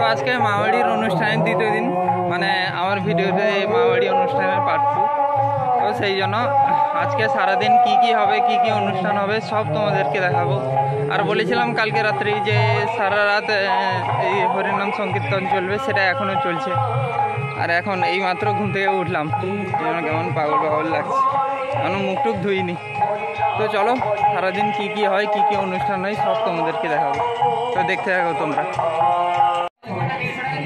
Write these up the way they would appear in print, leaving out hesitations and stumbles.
आज के मावाड़ीर अनुष्ठान द्वितीय दिन माने आमार भिडियोते मावाड़ी अनुष्ठानेर पार्ट 2 तो सेई जोन्नो आज के सारा दिन की होबे की अनुष्ठान होबे सब तोमादेरके देखाबो। और बोलेছিলাম কালকে রাত্রে যে সারা রাত এই হরিনাম সংকীর্তন চলবে, সেটা এখনো চলছে। আর এখন এই মাত্র ঘুম থেকে উঠলাম, কেমন পাগল পাগল লাগছে, এখনো মুখ টুক ধুইনি। তো চলো সারাদিন কি হয় কি অনুষ্ঠান হয় সব তোমাদেরকে দেখাবো, তো দেখতে থাকো তোমরা।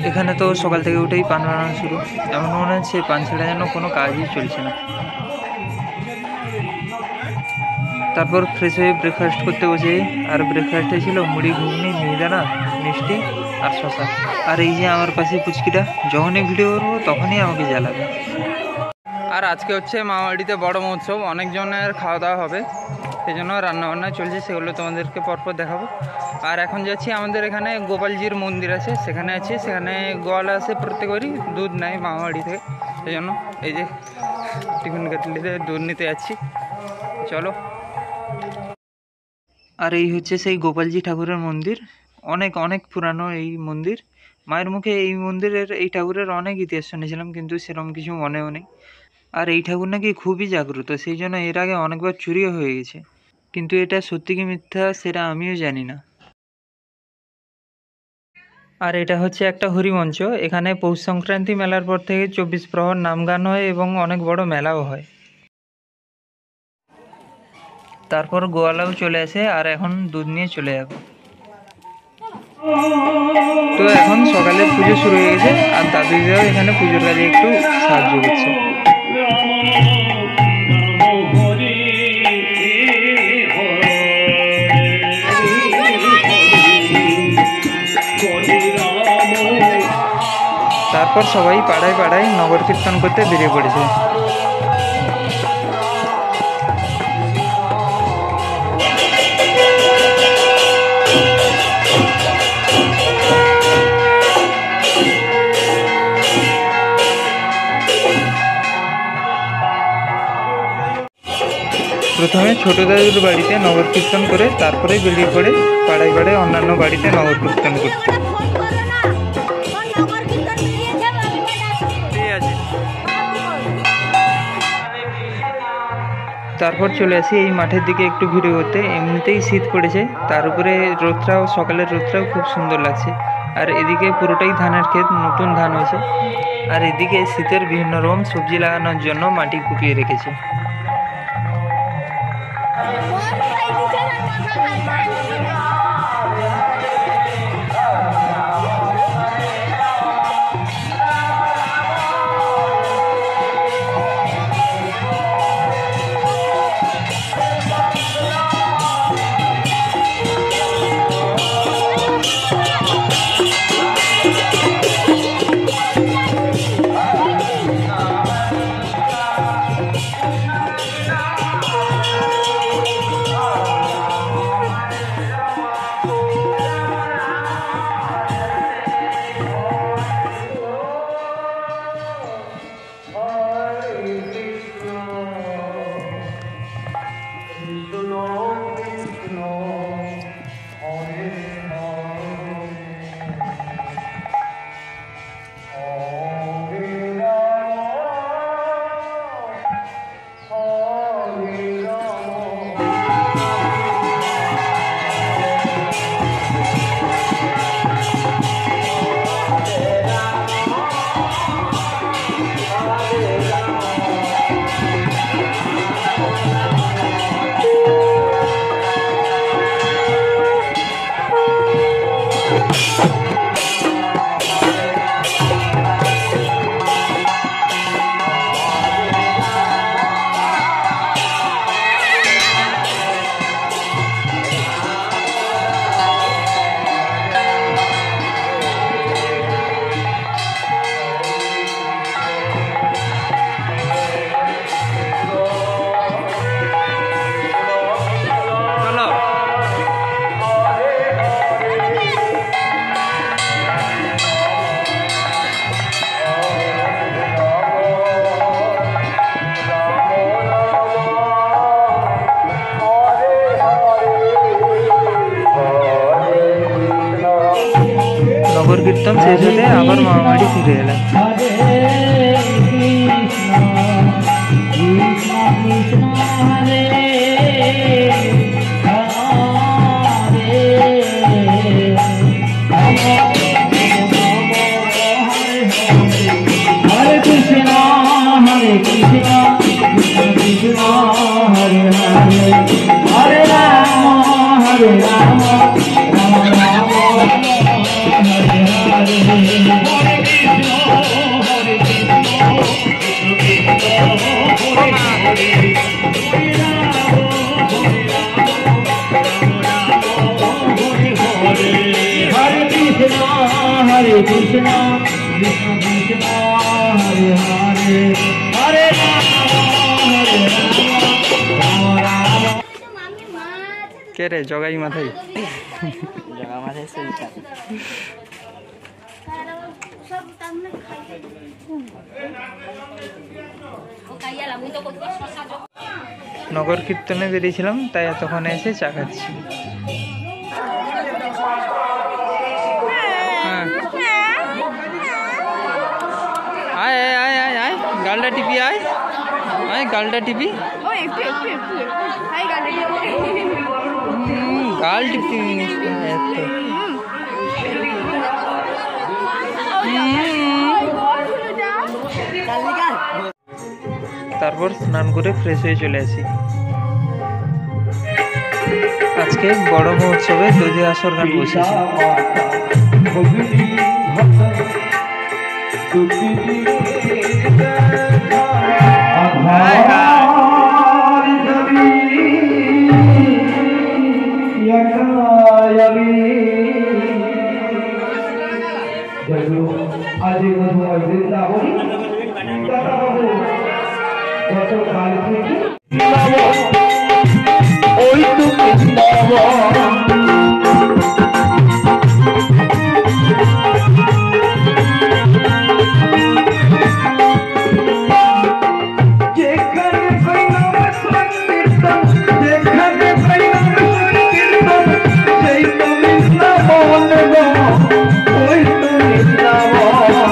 এখানে তো সকাল থেকে উঠেই পান বানানো শুরু, এমন মনে হচ্ছে পান ছাড়া যেন কোনো কাজই চলছে না। তারপর ফ্রেশ হয়ে ব্রেকফাস্ট করতে বসে, আর ব্রেকফাস্টে ছিল মুড়ি, ঘুগনি, মিহিদানা, মিষ্টি আর শশা। আর এই যে আমার পাশে পুচকিটা, যখনই ভিডিও করবো তখনই আমাকে জ্বালাবে। আর আজকে হচ্ছে মামাবাড়িতে বড় মহোৎসব, অনেকজনের খাওয়া দাওয়া হবে, সেই জন্য রান্নাবান্না চলছে, সেগুলো তোমাদেরকে পরপর দেখাবো। আর এখন যাচ্ছি আমাদের এখানে গোপালজির মন্দির আছে, সেখানে আছি। সেখানে গোয়ালা আছে প্রত্যেকেরই, দুধ নেয় মামাবাড়ি থেকে, সেই জন্য এই যে টিফিন কেটলিতে দুধ নিতে যাচ্ছি, চলো। আর এই হচ্ছে সেই গোপালজি ঠাকুরের মন্দির, অনেক অনেক পুরানো এই মন্দির। মায়ের মুখে এই মন্দিরের, এই ঠাকুরের অনেক ইতিহাস শুনেছিলাম, কিন্তু সেরকম কিছু মনেও নেই। আর এই ঠাকুর নাকি খুবই জাগ্রত, সেই জন্য এর আগে অনেকবার চুরিও হয়ে গেছে, কিন্তু এটা সত্যি কি মিথ্যা সেটা আমিও জানি না। আর এটা হচ্ছে একটা হরিমঞ্চ, এখানে পৌষ সংক্রান্তি মেলার পর থেকে 24 প্রহর নাম গান হয় এবং অনেক বড় মেলাও হয়। তারপর গোয়ালাও চলে আসে, আর এখন দুধ নিয়ে চলে যাব। তো এখন সকালে পুজো শুরু হয়ে গেছে, আর দাদু দিদাও এখানে পুজোর কাজে একটু সাহায্য করছে। তারপর সবাই পাড়ায় পাড়ায় নগর কীর্তন করতে বেরিয়ে পড়েছে। প্রথমে ছোট দাদুর বাড়িতে নগর কীর্তন করে তারপরে বেরিয়ে পড়ে পাড়ায় পাড়ায় অন্যান্য বাড়িতে নগর কীর্তন করতে। তারপর চলে আসি এই মাঠের দিকে একটু ভিডিও করতে। এমনিতেই শীত পড়েছে, তার উপরে রোদটাও, সকালের রোদটাও খুব সুন্দর লাগছে। আর এদিকে পুরোটাই ধানের ক্ষেত, নতুন ধান হয়েছে। আর এদিকে শীতের বিভিন্ন রকম সবজি লাগানোর জন্য মাটি কুপিয়ে রেখেছে। নগর কীর্তন শেষ হতে আবার মামাবাড়ি ফিরে এলাম। Hare Krishna, Hare Krishna, Krishna Krishna, Hare Hare, Hare Rama, Hare Rama, Rama Rama, Hare Hare, Hare Krishna, Hare Krishna, Hare Krishna, Hare Krishna, Krishna Krishna, Hare Hare, Hare Rama, Rama কে রে জগাই মাথায়? নগর কীর্তনে বেরিয়েছিলাম, তাই এতক্ষণে এসে চা খাচ্ছি। হ্যাঁ, আয় আয় আয় আয় আয়, গালটা টিপি আয়, আয় গালটা টিপি। গাল টিপতে জিনিস তারপর স্নান করে ফ্রেশ হয়ে চলে আসি। আজকে বড় মহোৎসবে দধি আসর গান বসেছে। आज वृंदावन गतकाल থেকে ওই তো বৃন্দাবন যেখানে প্রেম সংকীর্তন যেখানে প্রেম সংকীর্তন সেই তো বৃন্দাবন গো ওই তো বৃন্দাবন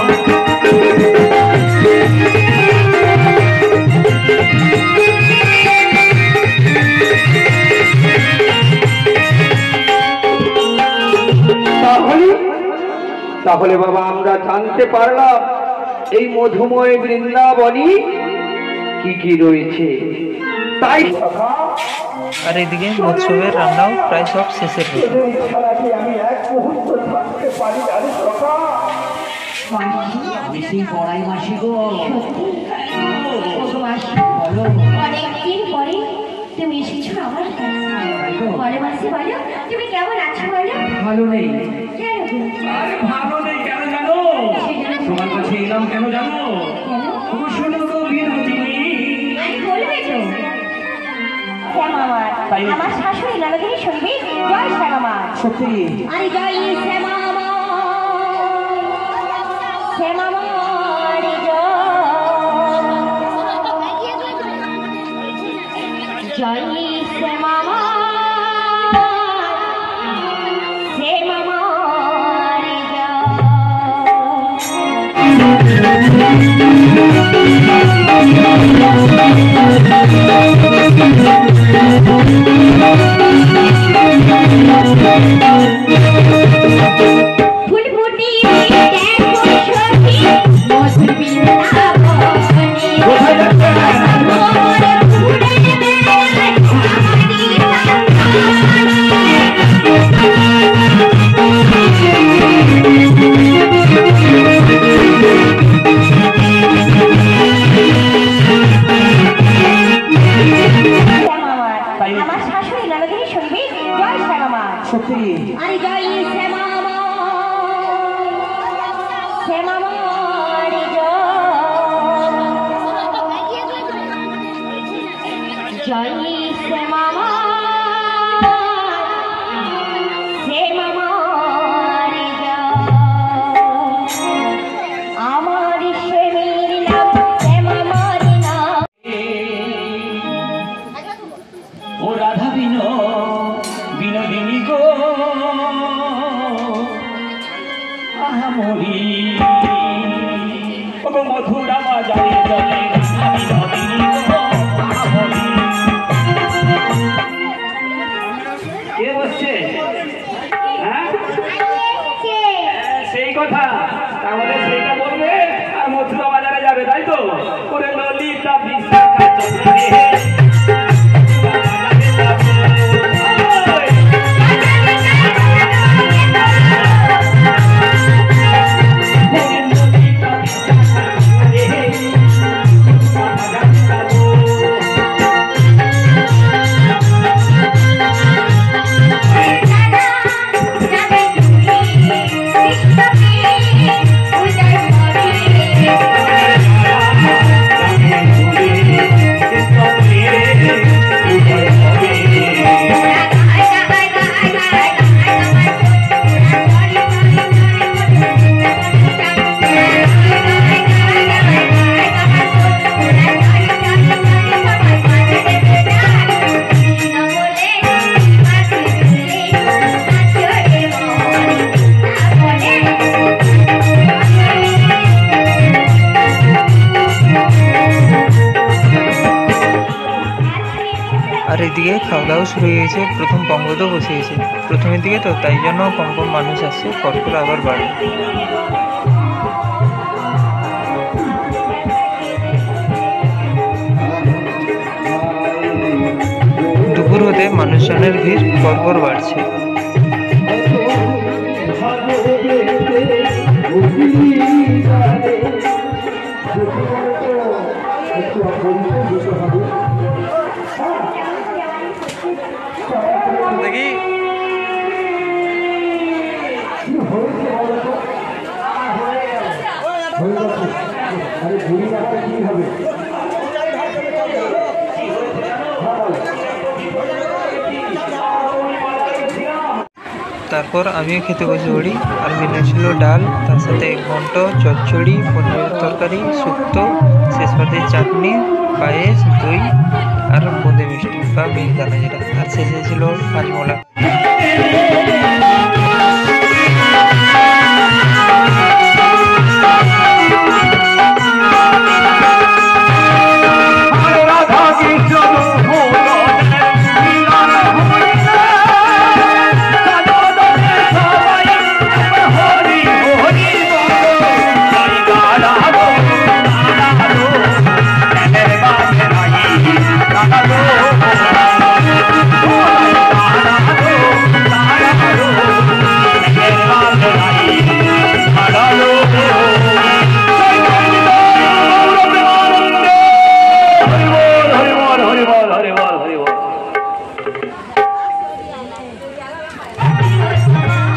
তাহলে বাবা আমরা জানতে পারলাম এই মধুময় বৃন্দাবনী কি কি রয়েছে। তাই আর এদিকে মৎস্যের রান্নাও প্রায় সব শেষের পথে। আমি এক মুহূর্ত থাকতে পারি না রে সখা। বেশি পড়াই মাসি গো, অনেকদিন পরে তুমি এসেছো আমার কাছে। বলো মাসি, বলো তুমি কেমন আছো বলো। ভালো নেই। কেন গো? আরে ভালো নেই কেন জানো? তোমার কাছে এলাম কেন জানো? কুশল তো বিনোদিনী। আমি বলবে তো শ্যামামার, আমার শাশুড়ি ননদিনী শুনবি। জয় শ্যামামার। সত্যি আরে জয় শ্যামামার, শ্যামামার জয় শ্যামামার, শ্যামামার ফুলফুটি দেখো সখী মধুর বৃন্দাবনে মোর ফুলের বেলায় আমারি সন্তান মহামরি মথুরা বাজারে চলে কে বসছে? সেই কথা, তাহলে সেইটা বলবে আর মথুরা বাজারে যাবে, তাই তো? করে ললিতা বিশাখা চন্দ্রে আর এদিকে খাওয়া দাওয়া শুরু হয়ে গেছে। প্রথম পঙ্গতও বসে গেছে প্রথমের দিকে, তো তাই জন্য কম কম মানুষ আসছে, পরপর আবার বাড়ে। দুপুর হতে মানুষজনের ভিড় পরপর বাড়ছে। দেখি তারপর আমিও খেতে বসে পড়ি। আর মেনু ছিল ডাল, তার সাথে ঘন্ট, চচ্চড়ি, পনিরের তরকারি, শুক্তো, শেষ পাতে চাটনি, পায়েস, দই আর বোঁদে মিষ্টি বা মিহিদানা যেটা, আর শেষে ছিল হাজমোলা।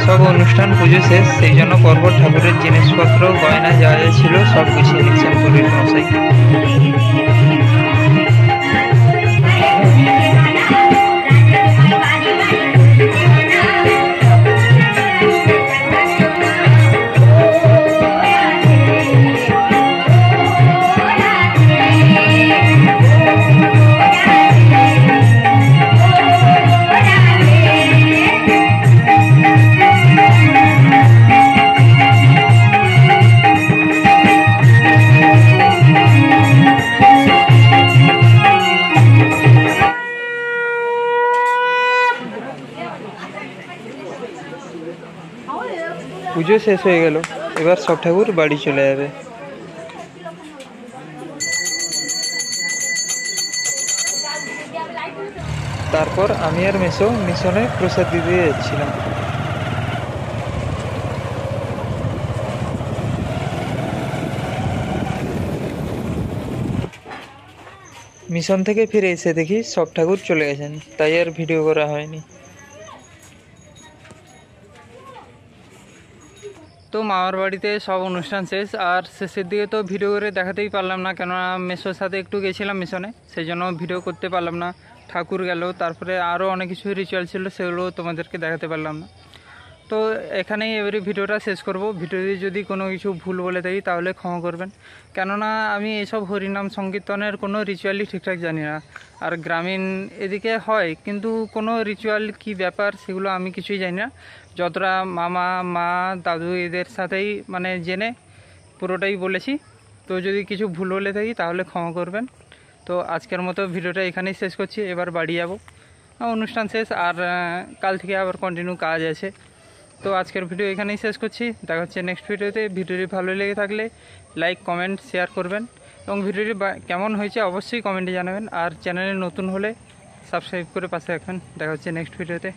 সব অনুষ্ঠান পুজো শেষ, সেই জন্য পরপর ঠাকুরের জিনিসপত্র, গয়না যা যা ছিল সব গুছিয়ে নিচ্ছেন পুরীর মশাই। পুজো শেষ হয়ে গেল, এবার সব ঠাকুর বাড়ি চলে যাবে। তারপর আমি আর মেসো মিশনে প্রসাদ দিতে যাচ্ছিলাম। মিশন থেকে ফিরে এসে দেখি সব ঠাকুর চলে গেছেন, তাই আর ভিডিও করা হয়নি। তো মামার বাড়িতে সব অনুষ্ঠান শেষ, আর শেষের দিকে তো ভিডিও করে দেখাতেই পারলাম না, কেননা মেসোর সাথে একটু গেছিলাম মিশনে, সেই জন্য ভিডিও করতে পারলাম না। ঠাকুর গেল, তারপরে আরও অনেক কিছু রিচুয়াল ছিল, সেগুলো তোমাদেরকে দেখাতে পারলাম না। তো এখানেই এবারে ভিডিওটা শেষ করব। ভিডিওতে যদি কোনো কিছু ভুল বলে থাকি তাহলে ক্ষমা করবেন, কেননা আমি এইসব হরিনাম সংকীর্তনের কোনো রিচুয়ালই ঠিকঠাক জানি না। আর গ্রামীণ এদিকে হয়, কিন্তু কোনো রিচুয়াল কি ব্যাপার সেগুলো আমি কিছুই জানি না। যতটা মামা মা দাদু এদের সাথেই মানে জেনে পুরোটাই বলেছি। তো যদি কিছু ভুল বলে থাকি তাহলে ক্ষমা করবেন। তো আজকের মতো ভিডিওটা এখানেই শেষ করছি, এবার বাড়ি যাব, অনুষ্ঠান শেষ আর কাল থেকে আবার কন্টিনিউ কাজ আছে। তো আজকের ভিডিও এখানেই শেষ করছি, দেখা হচ্ছে নেক্সট ভিডিওতে। ভিডিওটি ভালো লেগে থাকলে লাইক কমেন্ট শেয়ার করবেন এবং ভিডিওটি কেমন হয়েছে অবশ্যই কমেন্টে জানাবেন। আর চ্যানেলে নতুন হলে সাবস্ক্রাইব করে পাশে রাখবেন। দেখা হচ্ছে নেক্সট ভিডিওতে।